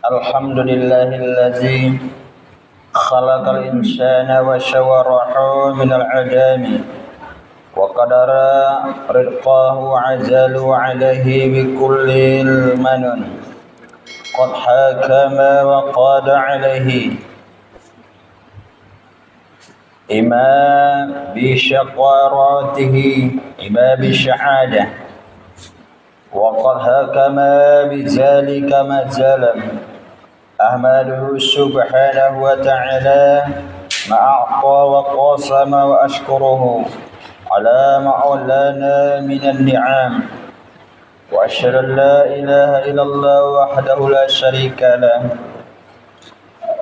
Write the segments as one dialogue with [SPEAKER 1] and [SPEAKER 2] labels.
[SPEAKER 1] الحمد لله الذي خلق الإنسان وشوره من العدم وقدر رزقه وعزل عليه بكل المنن قد حكم وقاد عليه إما بشقاراته إما بالشهادة وقد حكم بذلك ما ظلم أحمده سبحانه وتعالى ما أعطى وقاسم وأشكره على ما أولانا من النعم وأشهد أن لا إله إلا الله وحده لا شريك له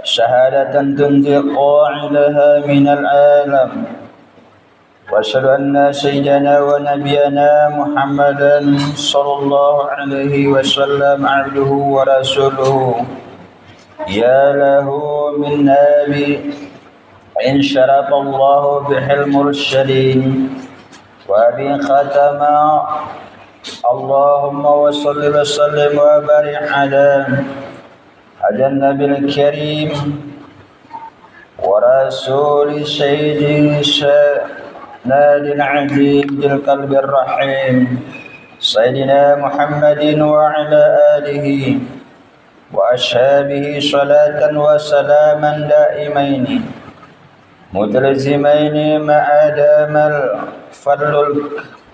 [SPEAKER 1] شهادة تنجي قاعدها من العالم وأشهد أن سيدنا ونبينا محمدا صلى الله عليه وسلم عبده ورسوله يا له من نبي إن شرف الله به المرسلين وبه ختم اللهم وصل وسلم وبارك على النبي الكريم ورسول سيدي نادي العظيم ذي القلب الرحيم سيدنا محمد وعلى آله وأصحابه صلاة وسلاما دائمين متلزمين ما دام الفضل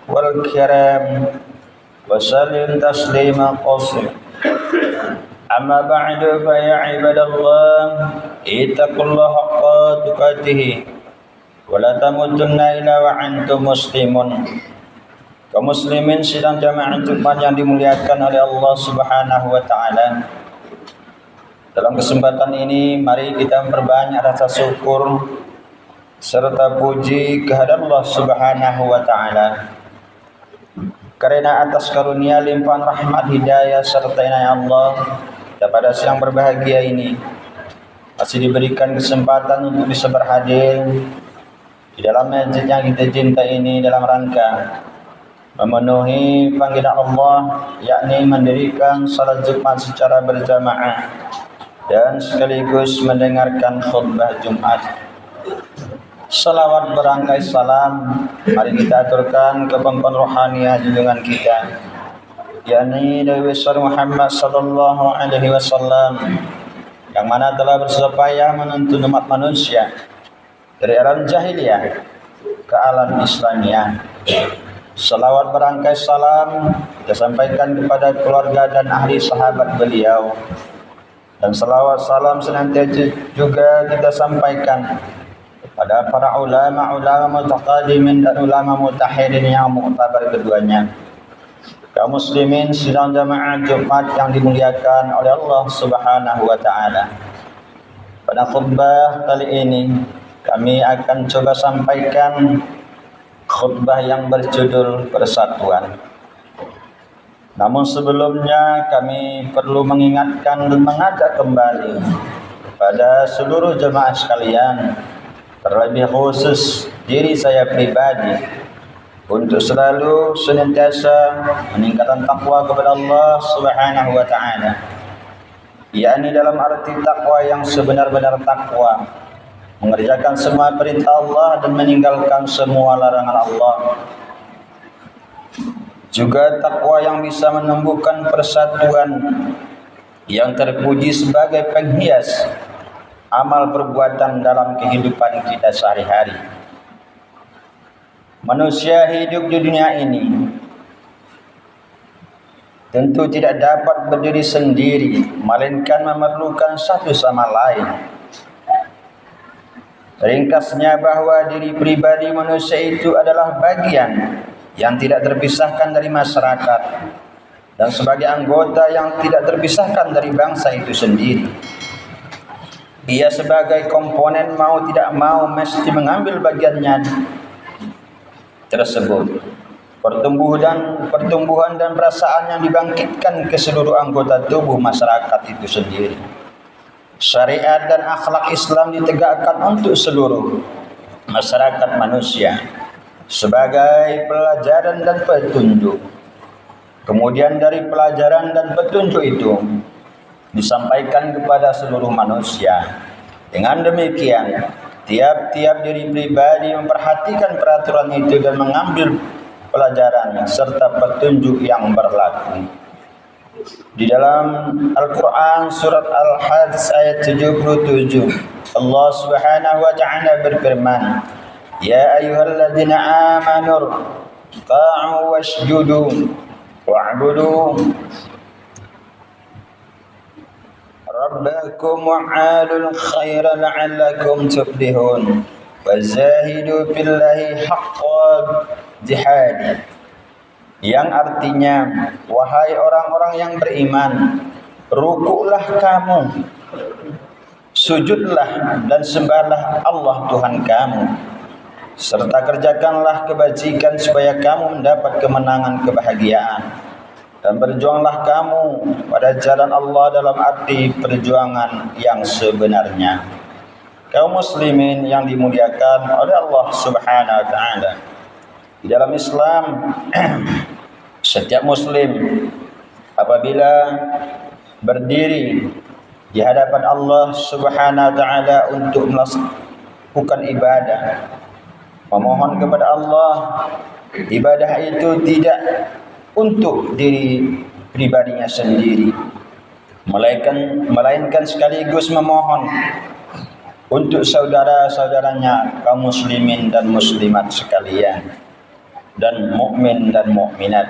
[SPEAKER 1] والكرام وسلم تسليما قصيرا أما بعد فيا عباد الله اتقوا الله حق تقاته ولا تموتن إلا وأنتم مسلمون. Kaum muslimin sidang jamaah Jumat yang dimuliakan oleh Allah Subhanahu wa taala. Dalam kesempatan ini mari kita memperbanyak rasa syukur serta puji kehadirat Allah Subhanahu wa taala. Karena atas karunia limpahan rahmat hidayah serta inayah Allah pada siang berbahagia ini masih diberikan kesempatan untuk bisa berhadir di dalam masjid yang kita cinta ini dalam rangka memenuhi panggilan Allah, yakni mendirikan salat Jumat secara berjamaah dan sekaligus mendengarkan khutbah Jumat. Salawat berangkai salam mari kita aturkan ke pemimpin rohaniah junjungan kita, yakni Nabi besar Muhammad sallallahu alaihi wasallam, yang mana telah bersusah payah menuntun umat manusia dari alam jahiliyah ke alam Islamiyah. Salawat berangkai salam kita sampaikan kepada keluarga dan ahli sahabat beliau, dan salawat salam senantiasa juga kita sampaikan kepada para ulama mutaqaddimin dan ulama mutahirin yang muktabar keduanya. Kaum muslimin sidang jamaah Jumat yang dimuliakan oleh Allah Subhanahu wa taala. Pada khutbah kali ini kami akan coba sampaikan khutbah yang berjudul Persatuan. Namun sebelumnya kami perlu mengingatkan dan mengajak kembali kepada seluruh jemaah sekalian, terlebih khusus diri saya pribadi, untuk selalu senantiasa meningkatkan takwa kepada Allah Subhanahu wa taala. Yakni dalam arti takwa yang sebenar-benar takwa, mengerjakan semua perintah Allah dan meninggalkan semua larangan Allah. Juga takwa yang bisa menumbuhkan persatuan yang terpuji sebagai penghias amal perbuatan dalam kehidupan kita sehari-hari. Manusia hidup di dunia ini tentu tidak dapat berdiri sendiri, melainkan memerlukan satu sama lain. Ringkasnya bahwa diri pribadi manusia itu adalah bagian yang tidak terpisahkan dari masyarakat dan sebagai anggota yang tidak terpisahkan dari bangsa itu sendiri. Ia sebagai komponen mau tidak mau mesti mengambil bagiannya tersebut. Pertumbuhan dan perasaan yang dibangkitkan ke seluruh anggota tubuh masyarakat itu sendiri. Syariat dan akhlak Islam ditegakkan untuk seluruh masyarakat manusia sebagai pelajaran dan petunjuk. Kemudian dari pelajaran dan petunjuk itu disampaikan kepada seluruh manusia. Dengan demikian, tiap-tiap diri pribadi memperhatikan peraturan itu dan mengambil pelajarannya serta petunjuk yang berlaku. Di dalam Al-Quran surat Al-Hajj ayat 77, Allah Subhanahu wa taala berfirman, "Ya ayyuhalladzina amanu ta'u wasjudu wa'budu rabbakum wa'alul khaira la'allakum tuflihun wazahidu billahi haqqa jihadi." Yang artinya, wahai orang-orang yang beriman, rukuklah kamu, sujudlah dan sembahlah Allah Tuhan kamu, serta kerjakanlah kebajikan supaya kamu mendapat kemenangan kebahagiaan, dan berjuanglah kamu pada jalan Allah dalam arti perjuangan yang sebenarnya. Kaum muslimin yang dimuliakan oleh Allah Subhanahu wa taala, di dalam Islam setiap muslim apabila berdiri di hadapan Allah Subhanahu wa taala untuk melakukan ibadah, memohon kepada Allah, ibadah itu tidak untuk diri pribadinya sendiri, melainkan sekaligus memohon untuk saudara-saudaranya kaum muslimin dan muslimat sekalian, dan mukmin dan mukminat.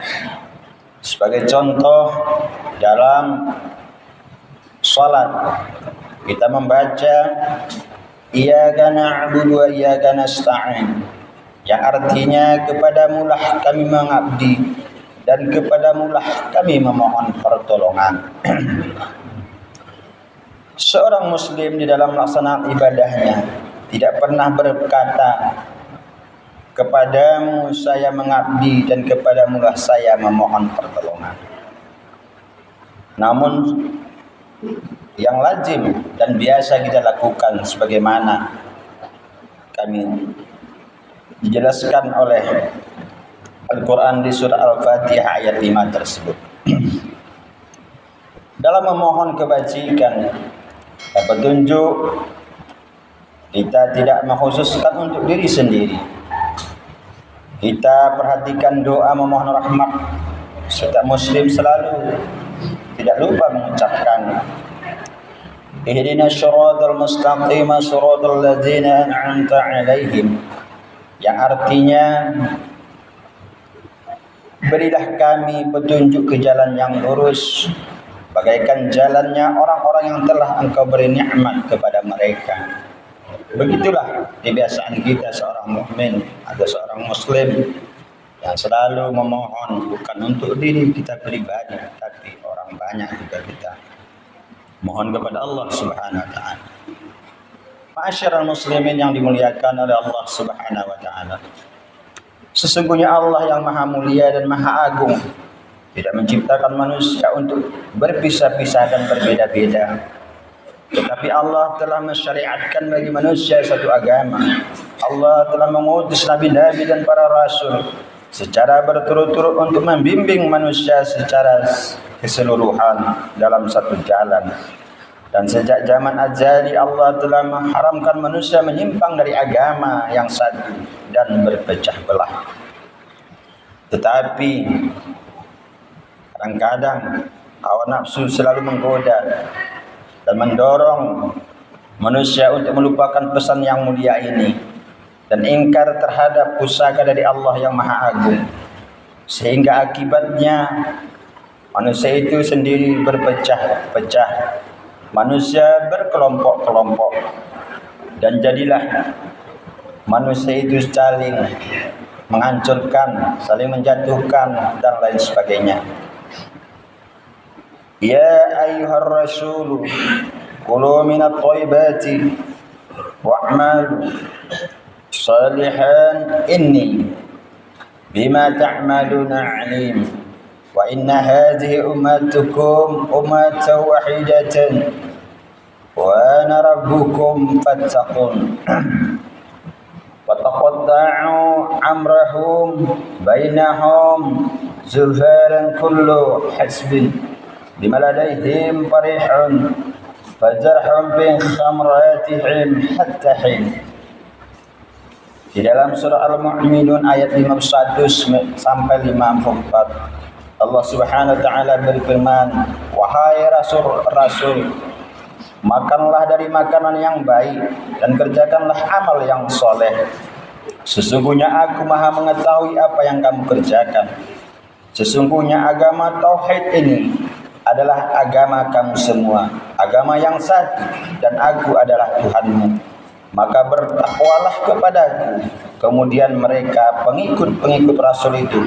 [SPEAKER 1] Sebagai contoh, dalam salat kita membaca iyyaka na'budu wa iyyaka nasta'in, yang artinya kepadamulah kami mengabdi dan kepadamulah kami memohon pertolongan. Seorang muslim di dalam melaksanakan ibadahnya tidak pernah berkata, kepadamu saya mengabdi dan kepadamulah saya memohon pertolongan. Namun yang lazim dan biasa kita lakukan sebagaimana kami dijelaskan oleh Al-Quran di surah Al-Fatihah ayat 5 tersebut. Dalam memohon kebajikan dan petunjuk, kita tidak mengkhususkan untuk diri sendiri. Kita perhatikan doa memohon rahmat. Setiap muslim selalu tidak lupa mengucapkan ihdinas siratal mustaqim siratal ladzina an'amta 'alaihim, yang artinya berilah kami petunjuk ke jalan yang lurus, bagaikan jalannya orang-orang yang telah Engkau beri nikmat kepada mereka. Begitulah kebiasaan kita seorang mukmin atau seorang muslim yang selalu memohon bukan untuk diri kita pribadi, tapi orang banyak juga kita mohon kepada Allah Subhanahu wa taala. Ma'asyiral muslimin yang dimuliakan oleh Allah Subhanahu wa taala, sesungguhnya Allah yang Maha Mulia dan Maha Agung tidak menciptakan manusia untuk berpisah-pisah dan berbeda-beda. Tetapi Allah telah mensyariatkan bagi manusia satu agama. Allah telah mengutus nabi-nabi dan para rasul secara berturut-turut untuk membimbing manusia secara keseluruhan dalam satu jalan. Dan sejak zaman azali Allah telah mengharamkan manusia menyimpang dari agama yang satu dan berpecah belah. Tetapi kadang-kadang hawa nafsu selalu menggoda dan mendorong manusia untuk melupakan pesan yang mulia ini dan ingkar terhadap pusaka dari Allah yang Maha Agung, sehingga akibatnya manusia itu sendiri berpecah-pecah, manusia berkelompok-kelompok, dan jadilah manusia itu saling menghancurkan, saling menjatuhkan dan lain sebagainya. Ya ayyuhar rasul kulu minat thayyibati wa'malu salihan inni bima ta'maluna alim wa inna hadhihi ummatukum ummatan wahidatan wa ana rabbukum fattaqun wa taqatta'u amrahum bainahum zuharan kullu hasbin bima ladaihim farihun fazarhum bi khamratihim hatta hin. Di dalam surah Al-Mu'minun ayat 51 sampai 54, Allah Subhanahu wa taala berfirman, wahai rasul-rasul, makanlah dari makanan yang baik dan kerjakanlah amal yang soleh. Sesungguhnya aku maha mengetahui apa yang kamu kerjakan. Sesungguhnya agama tauhid ini adalah agama kamu semua, agama yang satu, dan aku adalah Tuhanmu. Maka bertakwalah kepadaku. Kemudian mereka pengikut-pengikut Rasul itu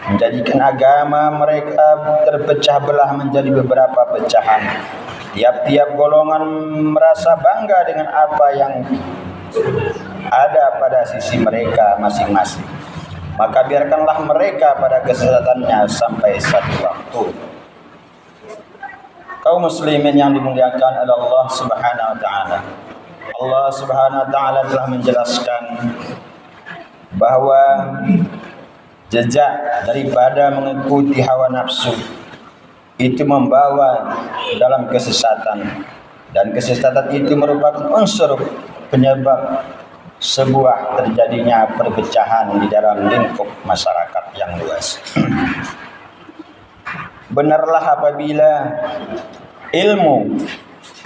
[SPEAKER 1] menjadikan agama mereka terpecah belah menjadi beberapa pecahan. Tiap-tiap golongan merasa bangga dengan apa yang ada pada sisi mereka masing-masing. Maka biarkanlah mereka pada kesesatannya sampai satu waktu. Kaum muslimin yang dimuliakan oleh Allah Subhanahu wa taala. Allah Subhanahu wa taala telah menjelaskan bahwa jejak daripada mengikuti hawa nafsu itu membawa dalam kesesatan, dan kesesatan itu merupakan unsur penyebab sebuah terjadinya perpecahan di dalam lingkup masyarakat yang luas. Benarlah apabila ilmu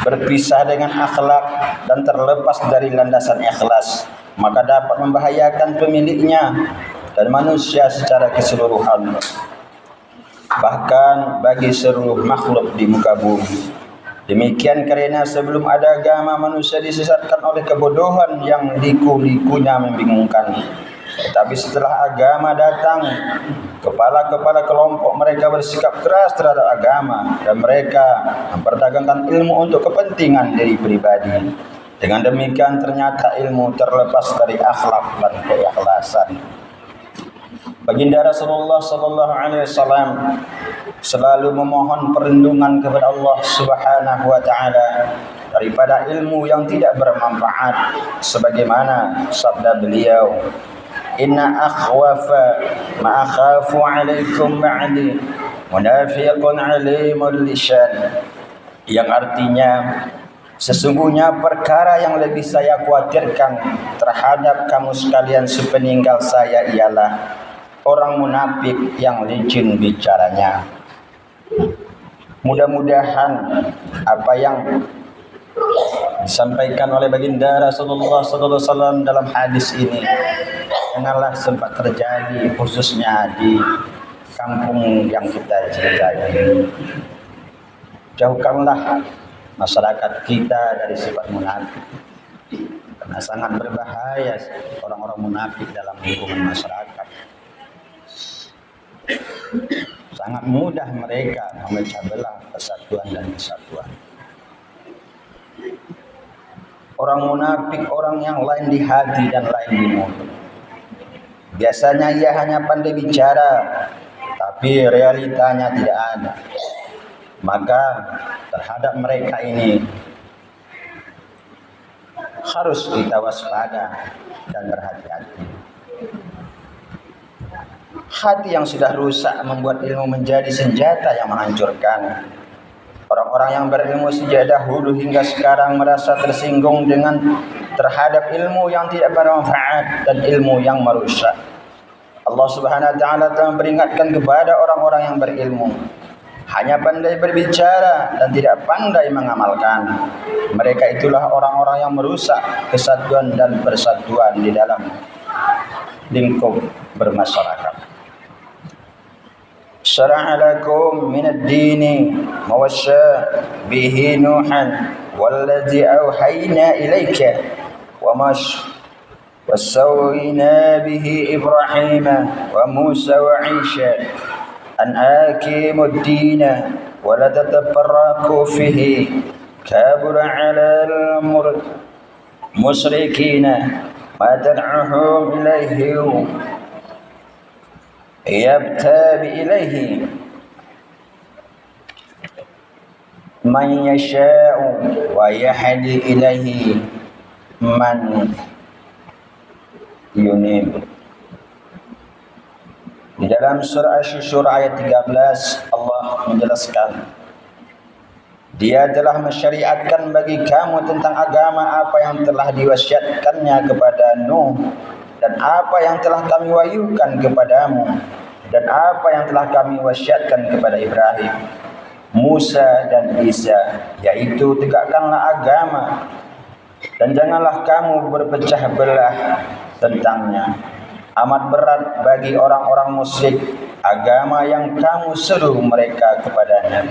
[SPEAKER 1] berpisah dengan akhlak dan terlepas dari landasan ikhlas, maka dapat membahayakan pemiliknya dan manusia secara keseluruhan, bahkan bagi seluruh makhluk di muka bumi. Demikian karena sebelum ada agama, manusia disesatkan oleh kebodohan yang liku-likunya membingungkan. Tetapi setelah agama datang, kepala-kepala kelompok mereka bersikap keras terhadap agama dan mereka memperdagangkan ilmu untuk kepentingan diri pribadi. Dengan demikian ternyata ilmu terlepas dari akhlak dan keikhlasan. Baginda Rasulullah sallallahu alaihi wasallam selalu memohon perlindungan kepada Allah Subhanahu wa taala daripada ilmu yang tidak bermanfaat, sebagaimana sabda beliau, inna akhwafa ma akhafu alaikum ba'di munafiqun alimul lisan, yang artinya sesungguhnya perkara yang lebih saya khawatirkan terhadap kamu sekalian sepeninggal saya ialah orang munafik yang licin bicaranya. Mudah-mudahan apa yang disampaikan oleh baginda Rasulullah sallallahu alaihi wasallam dalam hadis ini janganlah sempat terjadi, khususnya di kampung yang kita cintai. Jauhkanlah masyarakat kita dari sifat munafik, karena sangat berbahaya orang-orang munafik dalam lingkungan masyarakat. Sangat mudah mereka memecah belah persatuan dan kesatuan. Orang munafik orang yang lain di hati dan lain di mulut. Biasanya ia hanya pandai bicara, tapi realitanya tidak ada. Maka terhadap mereka ini harus kita waspada dan berhati-hati. Hati yang sudah rusak membuat ilmu menjadi senjata yang menghancurkan. Orang-orang yang berilmu sejak dahulu hingga sekarang merasa tersinggung dengan terhadap ilmu yang tidak bermanfaat dan ilmu yang merusak. Allah Subhanahu wa taala telah memperingatkan kepada orang-orang yang berilmu, hanya pandai berbicara dan tidak pandai mengamalkan. Mereka itulah orang-orang yang merusak kesatuan dan persatuan di dalam lingkup bermasyarakat. Syara'a lakum minad dini ma wassa bihi Nuhan wallazi auhayna ilaika wa ma wassawina bihi Ibrahim wa Musa wa Isa an aqimud dina wa la tatafarraqu fihi kabura 'alal musyrikina ma tad'uhum ilaihi yabtabi ilaihi man yasha'u wa yahdi ilaihi man yunib. Di dalam surah Asy-Syura ayat 13 Allah menjelaskan, Dia telah mensyariatkan bagi kamu tentang agama apa yang telah diwasiatkannya kepada Nuh, dan apa yang telah kami wahyukan kepadamu, dan apa yang telah kami wasiatkan kepada Ibrahim, Musa dan Isa, yaitu tegakkanlah agama dan janganlah kamu berpecah belah tentangnya. Amat berat bagi orang-orang musyrik agama yang kamu seru mereka kepadanya.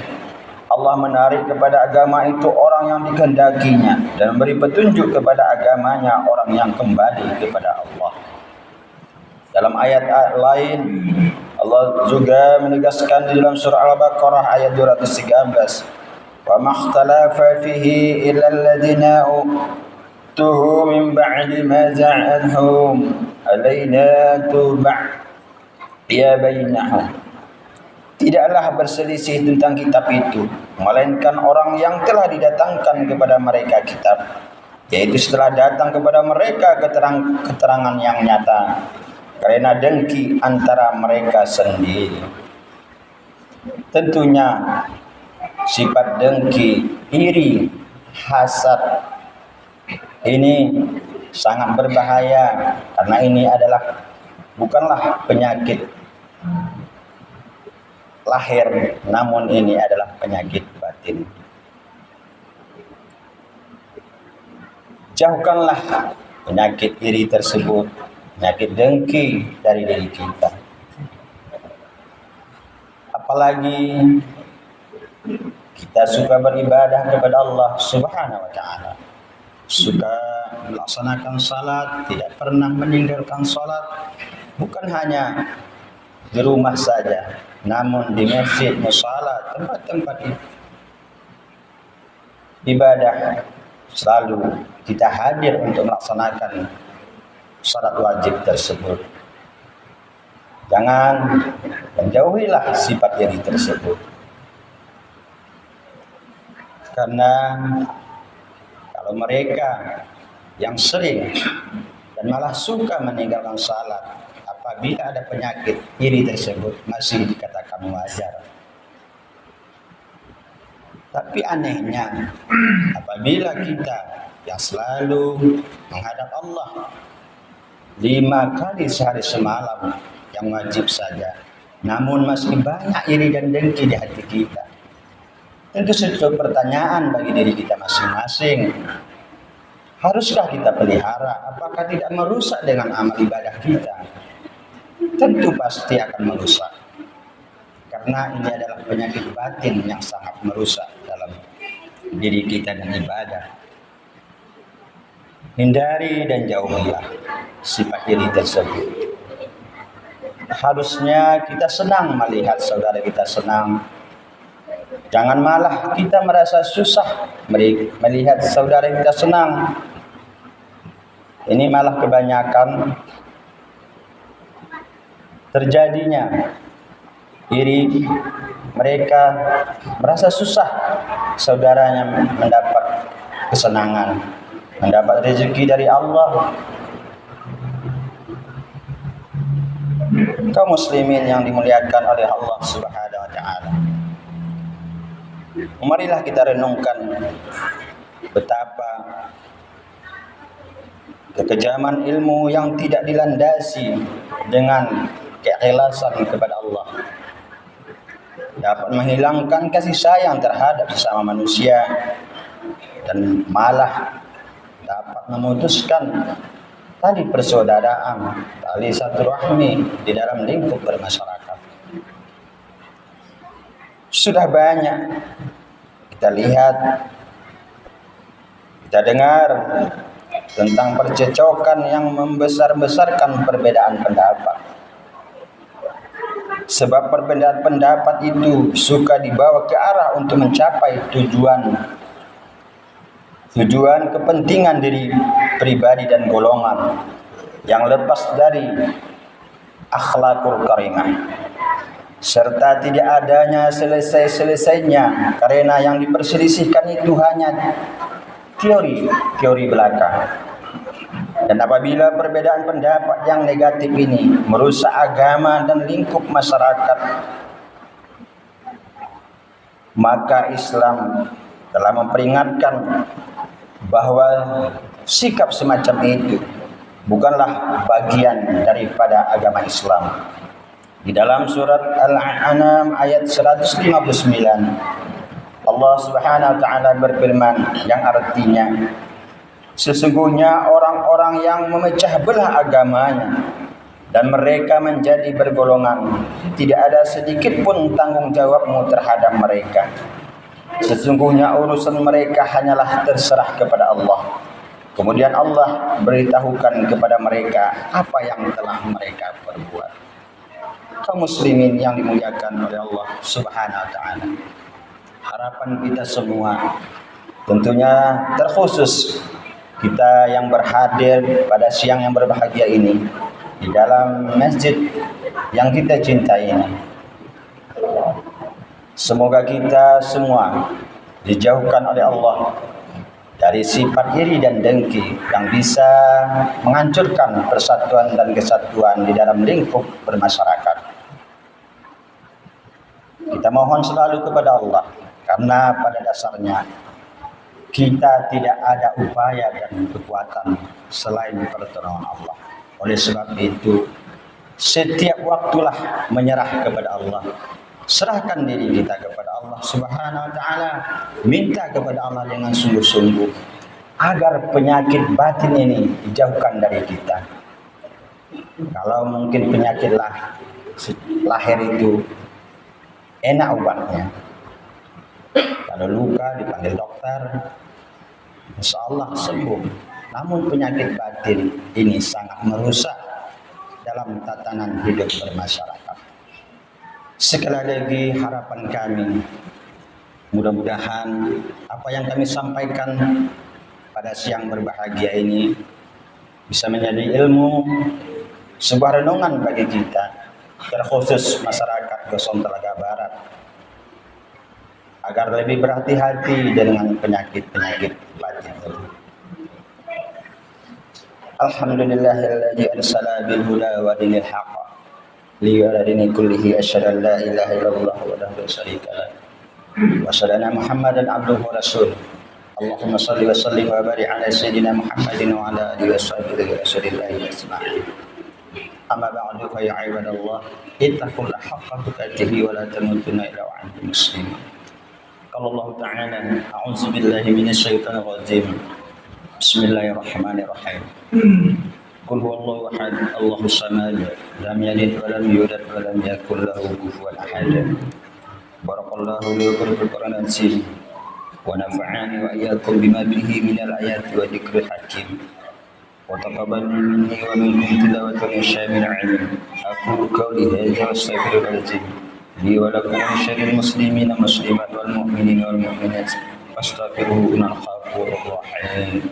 [SPEAKER 1] Allah menarik kepada agama itu orang yang dikehendakinya dan memberi petunjuk kepada agamanya orang yang kembali kepada Allah. Dalam ayat lain Allah juga menegaskan di dalam surah Al-Baqarah ayat 213, "Wa makhtalafa fihi illa alladziina utuhu min ba'di ma ja'ahum alaina ya bainahum." Tidaklah berselisih tentang kitab itu, melainkan orang yang telah didatangkan kepada mereka kitab, yaitu setelah datang kepada mereka keterangan yang nyata, karena dengki antara mereka sendiri. Tentunya sifat dengki, iri, hasad ini sangat berbahaya, karena ini bukanlah penyakit lahir, namun ini adalah penyakit batin. Jauhkanlah penyakit iri tersebut, penyakit dengki dari diri kita. Apalagi kita suka beribadah kepada Allah Subhanahu wa taala, suka melaksanakan salat, tidak pernah meninggalkan salat, bukan hanya di rumah saja, namun di masjid, musala, tempat-tempat ibadah selalu kita hadir untuk melaksanakan salat wajib tersebut. Jangan menjauhilah sifat iri tersebut, karena kalau mereka yang sering dan malah suka meninggalkan salat, apabila ada penyakit iri tersebut masih dikatakan wajar. Tapi anehnya, apabila kita yang selalu menghadap Allah 5 kali sehari semalam yang wajib saja, namun masih banyak iri dan dengki di hati kita, tentu suatu pertanyaan bagi diri kita masing-masing. Haruskah kita pelihara? Apakah tidak merusak dengan amal ibadah kita? Tentu pasti akan merusak, karena ini adalah penyakit batin yang sangat merusak dalam diri kita dan ibadah. Hindari dan jauhilah sifat iri tersebut. Harusnya kita senang melihat saudara kita senang, jangan malah kita merasa susah melihat saudara kita senang. Ini malah kebanyakan terjadinya iri. Mereka merasa susah saudaranya mendapat kesenangan, mendapat rezeki dari Allah. Kaum muslimin yang dimuliakan oleh Allah Subhanahu wa taala, marilah kita renungkan betapa kekejaman ilmu yang tidak dilandasi dengan keikhlasan kepada Allah dapat menghilangkan kasih sayang terhadap sesama manusia dan malah dapat memutuskan tali persaudaraan, tali silaturahmi di dalam lingkup bermasyarakat. Sudah banyak kita lihat, kita dengar tentang percecokan yang membesar-besarkan perbedaan pendapat. Sebab perbedaan pendapat itu suka dibawa ke arah untuk mencapai tujuan kepentingan diri pribadi dan golongan yang lepas dari akhlakul karimah, serta tidak adanya selesai-selesainya, karena yang diperselisihkan itu hanya teori belaka. Dan apabila perbedaan pendapat yang negatif ini merusak agama dan lingkup masyarakat, maka Islam telah memperingatkan bahwa sikap semacam itu bukanlah bagian daripada agama Islam. Di dalam surat Al-An'am ayat 159, Allah Subhanahu wa taala berfirman yang artinya, sesungguhnya orang-orang yang memecah belah agamanya dan mereka menjadi bergolongan, tidak ada sedikit pun tanggung jawabmu terhadap mereka. Sesungguhnya urusan mereka hanyalah terserah kepada Allah. Kemudian Allah beritahukan kepada mereka apa yang telah mereka perbuat. Kaum muslimin yang dimuliakan oleh Allah Subhanahu wa taala, harapan kita semua tentunya terkhusus kita yang berhadir pada siang yang berbahagia ini di dalam masjid yang kita cintai ini. Semoga kita semua dijauhkan oleh Allah dari sifat iri dan dengki yang bisa menghancurkan persatuan dan kesatuan di dalam lingkup bermasyarakat. Kita mohon selalu kepada Allah, karena pada dasarnya kita tidak ada upaya dan kekuatan selain pertolongan Allah. Oleh sebab itu, setiap waktulah menyerah kepada Allah. Serahkan diri kita kepada Allah Subhanahu wa taala, minta kepada Allah dengan sungguh-sungguh agar penyakit batin ini dijauhkan dari kita. Kalau mungkin penyakit lahir itu enak obatnya. Kalau luka dipanggil dokter, insya Allah sembuh. Namun penyakit batin ini sangat merusak dalam tatanan hidup bermasyarakat. Sekali lagi harapan kami, mudah-mudahan apa yang kami sampaikan pada siang berbahagia ini bisa menjadi ilmu, sebuah renungan bagi kita, terkhusus masyarakat Gosong Telaga Barat, agar lebih berhati-hati dengan penyakit-penyakit batin. Alhamdulillahilladzi arsala bil huda wa dinil haqq liyuridini kullihi asyhadu an la ilaha illallah wahdahu la syarika lah wa asyhadu anna Muhammadan abduhu wa rasuluh. Allahumma shalli wa sallim wa barik ala sayyidina Muhammadin wa ala alihi wa sahbihi rasulillahi ajma'in. Amma ba'du fa ya ibadallah, ittaqullaha haqqa tuqatih wa la tamutunna illa wa antum muslimun. Qala Allah ta'ala, a'udzu billahi minasyaitonir rajim. Bismillahirrahmanirrahim. Qul huwallahu ahad, Allahus samad, lam yalid wa lam yulad wa lam yakul lahu kufuwan ahad. Barakallahu li wa lakum fil Qur'anil azim wa nafa'ani wa iyyakum bima bihi minal ayati wa dzikril hakim. Wa taqabbal minni wa minkum tilawatan syamil 'alim. Aqulu qawli hadza wa astaghfirullahalazim li wa lakum min syarril muslimina muslimat wal mu'minina wal mu'minat fastaghfiruhu innahu ghafurur rahim.